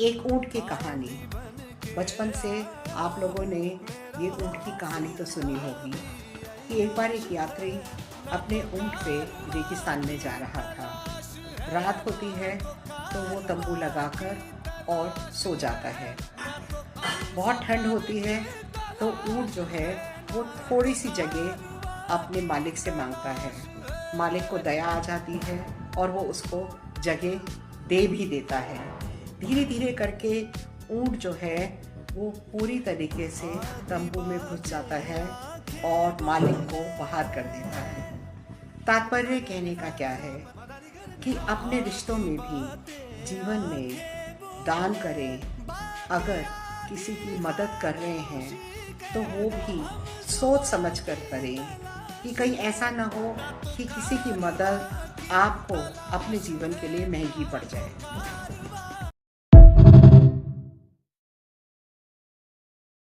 एक ऊँट की कहानी। बचपन से आप लोगों ने ये ऊँट की कहानी तो सुनी होगी कि एक बार एक यात्री अपने ऊँट पे रेगिस्तान में जा रहा था। रात होती है तो वो तंबू लगाकर और सो जाता है। बहुत ठंड होती है तो ऊँट जो है वो थोड़ी सी जगह अपने मालिक से मांगता है। मालिक को दया आ जाती है और वो उसको जगह दे भी देता है। धीरे धीरे करके ऊँट जो है वो पूरी तरीके से तंबू में घुस जाता है और मालिक को बाहर कर देता है। तात्पर्य कहने का क्या है कि अपने रिश्तों में भी, जीवन में दान करें। अगर किसी की मदद कर रहे हैं तो वो भी सोच समझ कर करें कि कहीं ऐसा ना हो कि किसी की मदद आपको अपने जीवन के लिए महंगी पड़ जाए।